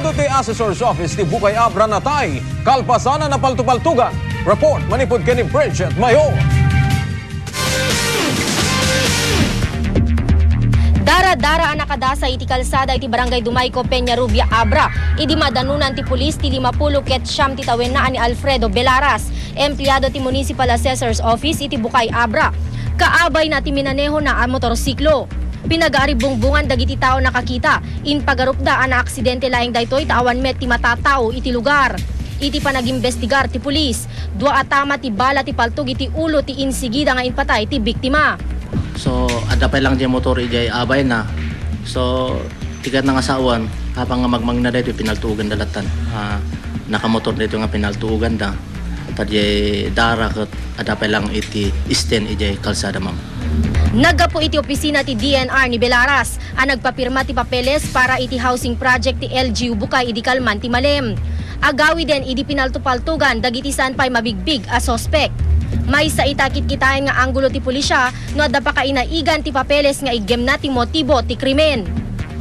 Empleyado ti Assessor's Office ti Bukay Abra natay, kalpasana na paltupaltugan. Report manipod kini Bridget Mayor. Dara-dara ang nakadasa iti kalsada iti Barangay Dumayco, Peñarubia, Abra. Idi madanunan ti pulis ti 50 ket siyam ti tawenaan ni Alfredo Belaras, empleyado ti Municipal Assessor's Office iti Bukay Abra. Kaabay na ti minaneho na ang motorsiklo. Pinag-ari bungbungan dagiti tao nakakita, in pagarupda ang aksidente laing daytoy tawan met ti matatao iti lugar. Iti panag-imbestigar ti pulis, dua atama ti bala ti paltog iti ulo ti insigida nga inpatay ti biktima. So adapay lang di motor ijay abay na. So tigat nga asawan habang nga magmang na dito pinaltuugan dalatan. Nakamotor dito nga pinaltuugan da. Tadjay dara ket adapay lang iti isten ijay kalsada ma'am. Naggapo iti opisina ti DNR ni Belaras ang nagpapirma ti papeles para iti housing project ti LGU Bukay idi Kalman ti Malem. Agawi den idi pinaltupaltugan dagiti saan pay mabigbig a sospek. May sa itakit kitayan nga anggulo ti pulisya no adda pa kainaigan ti papeles nga igem na ti motibo ti krimen.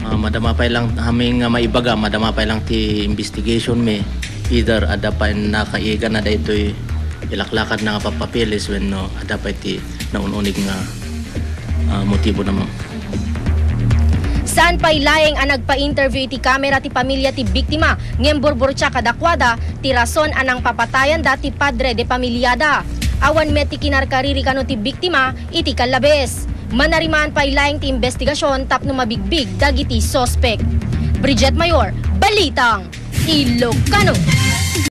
Madama pa lang haming maibaga, madama pa lang ti investigation me. Either adda pa nakaigan na daytoy ilaklakad na nga papapeles when no adda pa ti naununig nga motibo naman. Saan pa'y layeng ang nagpa-interview iti kamera ti pamilya ti biktima ngem burburtsa kadakwada ti rason anang papatayan dati padre de pamilyada. Awan met ti kinarkariri kano ti biktima iti kalabes. Manarimaan pa'y layeng ti investigasyon tapno mabigbig dagiti sospek. Bridget Mayor, Balitang Ilocano.